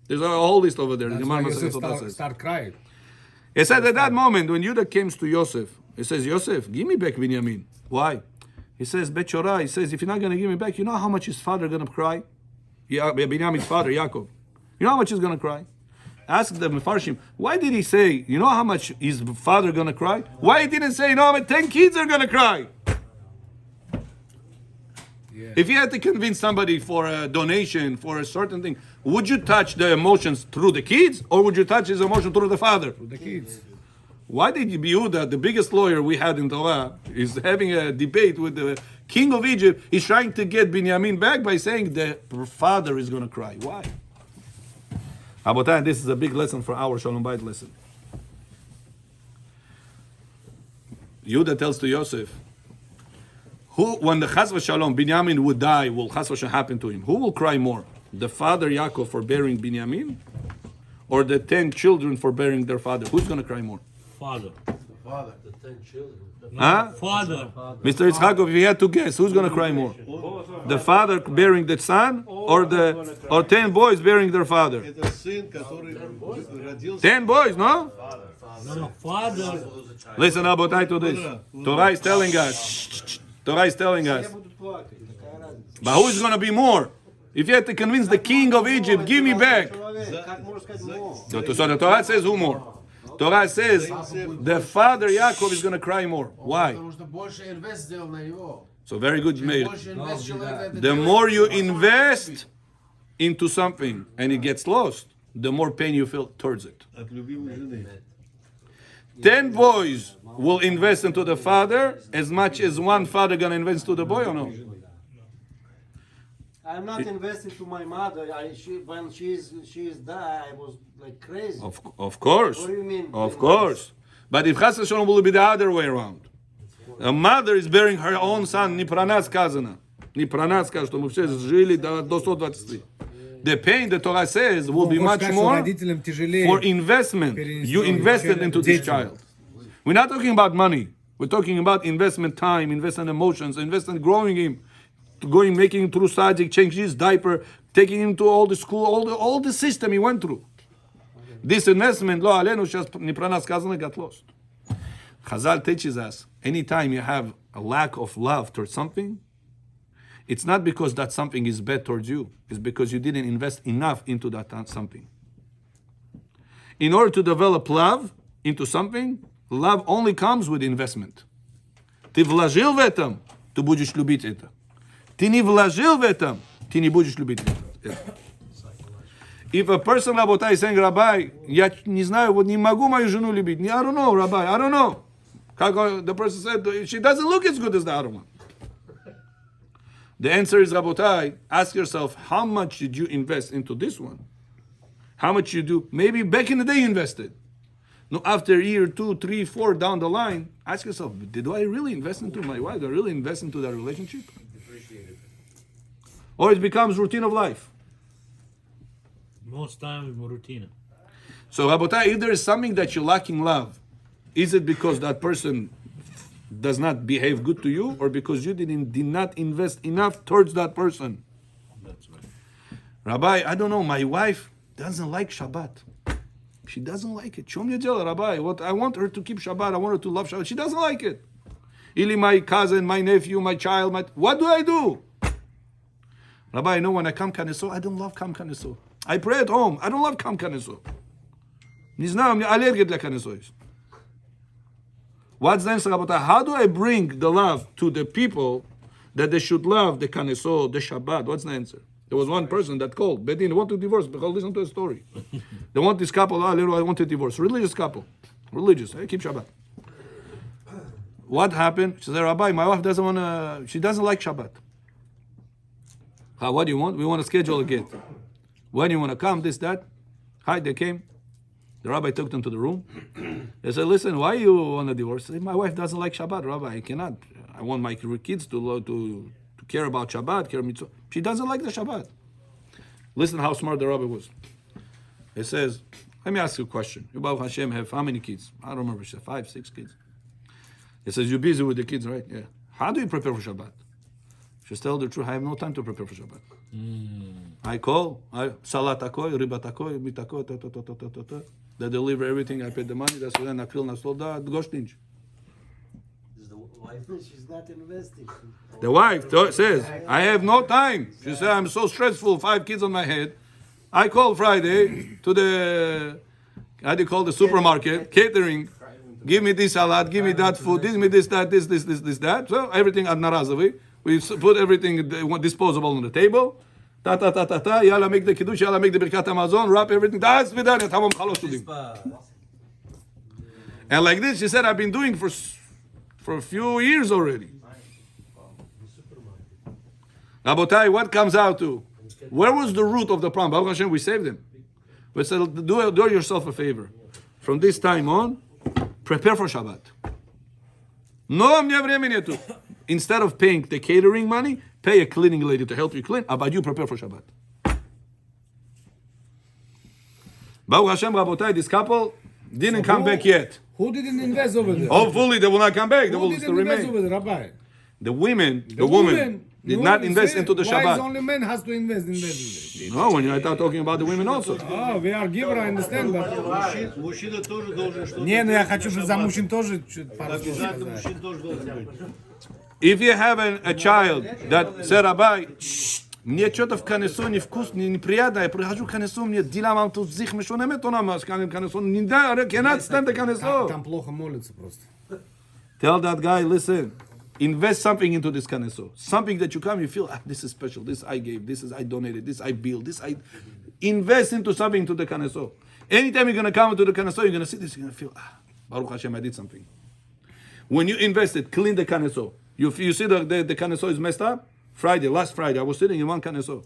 S1: There's a whole list over there.
S2: that's
S1: The
S2: why
S1: Gemara
S2: Yosef
S1: says what that says.
S2: start crying.
S1: It said at that moment when Judah comes to Yosef, he says, Yosef, give me back Binyamin. Why? He says, Bet Shorah, he says, if you're not going to give me back, you know how much his father going to cry? Binyamin's father, Yaakov. You know how much he's going to cry? Ask the Mefarshim, why did he say, you know how much his father going to cry? Why he didn't say, no, 10 kids are going to cry?
S2: Yeah.
S1: If you had to convince somebody for a donation, for a certain thing, would you touch the emotions through the kids or would you touch his emotion through the father?
S2: The kids.
S1: Why did Yehuda, the biggest lawyer we had in Torah, is having a debate with the king of Egypt? He's trying to get Binyamin back by saying the father is going to cry. Why? Abotai, this is a big lesson for our Shalom Bayit lesson. Yehuda tells to Yosef, when the Chas v'Shalom, Binyamin would die, will Chas v'Shalom happen to him, who will cry more? The father Yaakov for bearing Binyamin? Or the 10 children for bearing their father? Who's going to cry more?
S5: Father.
S3: Father.
S1: Huh?
S5: Father.
S1: Mr. Yitzchakov, if you had to guess, who's going to cry more? The father bearing the son or 10 boys bearing their father?
S4: Это сын, который родился.
S1: 10 boys, no?
S5: No, father.
S1: Listen, Abotai, to this. Torah is telling us. Torah is telling us. But who is going to be more? If you had to convince the king of Egypt, give me back. So the Torah says who more? Torah says the father Yaakov is going to cry more. Why?
S8: Потому что больше инвест сделал на него.
S1: So very good, Meir.
S8: Больше инвест человек это
S1: The
S8: делает.
S1: more you invest into something and it gets lost, the more pain you feel towards it.
S4: От любимой жены.
S1: 10 boys will invest into the father as much as one father going to invest to the boy or no?
S9: I'm not investing to my mother. When she's died, I was like crazy.
S1: Of course.
S9: What do you mean?
S1: Of course. But if Chas v'Shalom will be the other way around. A mother is bearing her own son, не про нас сказано. Не про нас сказано, что мы все жили до 123. The pain, the Torah says, will be much more
S2: Родителям тяжелее.
S1: for investment. You invested into this child. We're not talking about money. We're talking about investment time, investment emotions, investment growing him, making him through Sadik, changing his diaper, taking him to all the school, all the system he went through. This investment, lo alenu, just не про нас сказано, got lost. Chazal teaches us, anytime you have a lack of love towards something, it's not because that something is bad towards you. It's because you didn't invest enough into that something. In order to develop love into something, love only comes with investment. Ты вложил в этом, ты будешь любить это. Ты не вложил в этом, ты не будешь любить это. If a person, Rabotai, is saying, Rabbi, я не знаю, вот не могу мою жену любить. I don't know, Rabbi, I don't know. The person said, she doesn't look as good as the other one. The answer is, Rabotai, ask yourself, how much did you invest into this one? How much you do? Maybe back in the day you invested. No, after a year, 2, 3, 4 down the line, ask yourself, did I really invest into my wife? Did I really invest into that relationship? Or it becomes routine of life.
S5: Most time with routine.
S1: So, Rabotai, if there is something that you're lacking love, is it because that person does not behave good to you, or because you did not invest enough towards that person.
S5: That's right.
S1: Rabbi, I don't know, my wife doesn't like Shabbat. She doesn't like it. Rabbi, what I want her to keep Shabbat, I want her to love Shabbat. She doesn't like it. Ili, my cousin, my nephew, my child, what do I do? Rabbi, I know when I come Kaneso, I don't love Kam Kaneso. I pray at home, I don't love Kam Kaneso. Не знаю, мне аллергия для Kaneso. What's the answer, Rabbi? How do I bring the love to the people that they should love the Kaneso, the Shabbat? What's the answer? There was one person that called. Bedin, they want to divorce. Because listen to a story. They want this couple. I want to divorce. Religious couple. Religious. Hey, keep Shabbat. What happened? She said, Rabbi, my wife doesn't want to, she doesn't like Shabbat. What do you want? We want to schedule a get. When you want to come, this, that. Hi, they came. The rabbi took them to the room. They said, listen, why you want to divorce? Said, my wife doesn't like Shabbat, Rabbi. I cannot. I want my kids to care about Shabbat, care mitzvah. She doesn't like the Shabbat. Listen how smart the rabbi was. He says, let me ask you a question. You, Baruch Hashem, have how many kids? I don't remember. She said 5, 6 kids. He says, you're busy with the kids, right? Yeah. How do you prepare for Shabbat? Just tell the truth. I have no time to prepare for Shabbat. I call, salat takoy, riba takoy, mit takoy, They deliver everything. I pay the money. That's when I kill Nasolda, Gostinj.
S9: The wife, she's not investing.
S1: The wife says, I have no time. She said, I'm so stressful, 5 kids on my head. I call Friday to the, how do you call the supermarket, catering. Give me this salad, give me that food, give me this, that, this, that. So everything at Narazavi. We put everything disposable on the table. Yalla make the kiddush, yalla make the birkat Hamazon, wrap everything. That's vidanya, tamam chalos tudim. And like this, she said, I've been doing for a few years already. Rabotai, what comes out to? Where was the root of the problem? Baruch Hashem, we saved him. We said, do yourself a favor. From this time on, prepare for Shabbat. No, мне времени нету. Instead of paying the catering money, pay a cleaning lady to help you clean, but you prepare for Shabbat. Baruch Hashem, Rabotai, this couple didn't come back yet.
S2: Who didn't invest over there?
S1: Hopefully they will not come back. They will
S2: Who
S1: still
S2: didn't invest
S1: remain.
S2: over there, Rabbi?
S1: The woman did not invest into the
S2: Why is
S1: Shabbat.
S2: only men has to invest in that?
S1: No, when you're talking about the women also.
S2: Oh, we are giver, I understand, but...
S4: Мужчина тоже должен что-то
S2: Не, ну я хочу, чтобы за мужчин тоже пару слов
S4: обязательно,
S2: сказать.
S4: мужчина тоже должен быть.
S1: If you have a child that said, Rabbi, мне что-то в Канесо невкусно, неприятно, я прихожу в Канесо, мне дела вам тут зих мешонемет, он нам Канесо, не да, cannot stand the Канесо.
S2: Там плохо молится просто.
S1: Tell that guy, listen, invest something into this Kaneso. Something that you come, you feel, this is special, this I gave, this is I donated, this I built, this I... Invest into something to the Kaneso. Anytime you're going to come to the Kaneso, you're going to see this, you're going to feel, Baruch Hashem, I did something. When you invested, clean the Kaneso. You see the Kaneso is messed up? Last Friday, I was sitting in one Kaneso.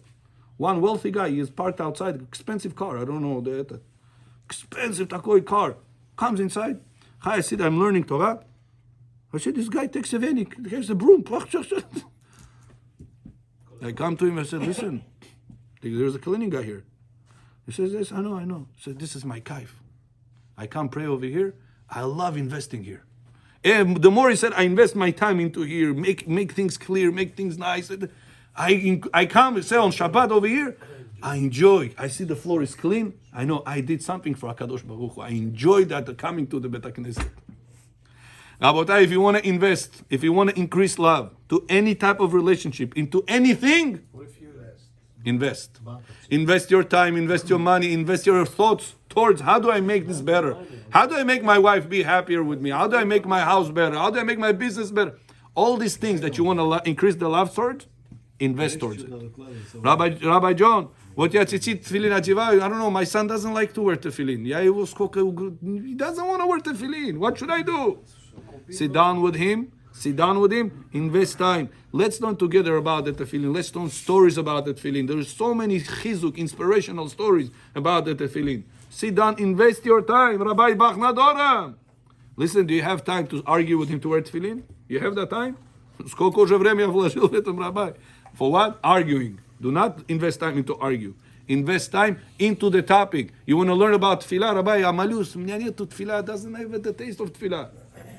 S1: One wealthy guy, he is parked outside, expensive car, I don't know, the expensive takoi car. Comes inside, hi, I said, I'm learning Torah. I said, this guy takes a venik, here's a broom. I come to him, I said, listen, there's a cleaning guy here. He says, yes, I know. I said, this is my kaif. I come pray over here. I love investing here. And the more he said, I invest my time into here, make things clear, make things nice. I come and say on Shabbat over here, I enjoy. I see the floor is clean. I know I did something for HaKadosh Baruch Hu. I enjoy that coming to the Bet HaKnesset. Rabotai, if you want to invest, if you want to increase love to any type of relationship, into anything, invest. Invest your time, invest your money, invest your thoughts towards how do I make this better? How do I make my wife be happier with me? How do I make my house better? How do I make my business better? All these things that you want to increase the love towards, invest towards it. Rabbi John, what you tzitzit tefillin ajiva? I don't know, my son doesn't like to wear tefillin. He doesn't want to wear tefillin. What should I do? Sit down with him, invest time. Let's learn together about the tefillin. Let's learn stories about the tefillin. There is so many chizuk, inspirational stories about the tefillin. Sit down, invest your time. Rabbi Bachnadora. Listen, do you have time to argue with him to wear tefillin? You have that time? Сколько уже время я вложил в этом, Rabbi? For what? Arguing. Do not invest time into argue. Invest time into the topic. You want to learn about tefillah, Rabbi? Amalus, мне нету tefillah, doesn't have the taste of tefillah.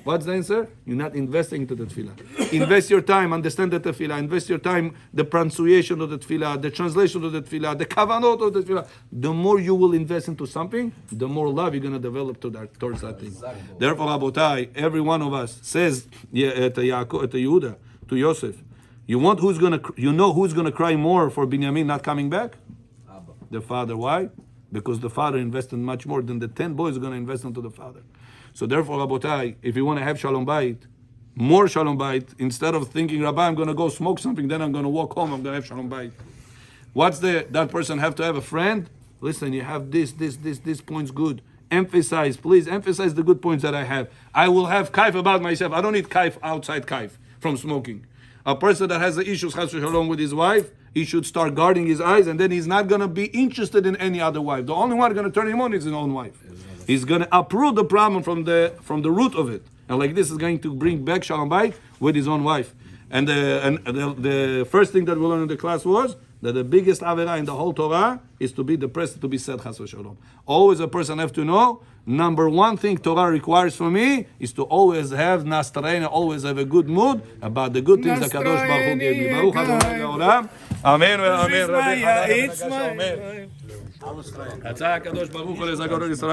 S1: What's the answer? You're not investing into the tefillah. Invest your time, understand the tefillah. Invest your time, the pronunciation of the tefillah, the translation of the tefillah, the kavanot of the tefillah. The more you will invest into something, the more love you're going to develop towards that thing. Therefore, Rabotai, every one of us says to Yehuda, to Yosef, you know who's going to cry more for Binyamin not coming back? The father. Why? Because the father invested much more than the 10 boys are going to invest into the father. So therefore, Rabotai, if you want to have Shalom Bayit, more Shalom Bayit, instead of thinking, Rabbi, I'm going to go smoke something, then I'm going to walk home, I'm going to have Shalom Bayit. What's that person have to have a friend? Listen, you have this point's good. Emphasize, please, emphasize the good points that I have. I will have kaif about myself. I don't need kaif outside kaif from smoking. A person that has the issues, chas v'shalom, with his wife, he should start guarding his eyes, and then he's not going to be interested in any other wife. The only one going to turn him on is his own wife. He's going to uproot the problem from the root of it. And like this is going to bring back Shalom Bayit with his own wife. And the first thing that we learned in the class was that the biggest avera in the whole Torah is to be depressed, to be sad, chas v'shalom. Always a person have to know, number one thing Torah requires from me is to always have nastarena, always have a good mood about the good things that Kadosh Baruch Hu gave me. Baruch Adonai Le'olam. Amen ואמן. רבי חנן בן הקש אומר, רצה הקדוש ברוך הוא לזכור את ישראל.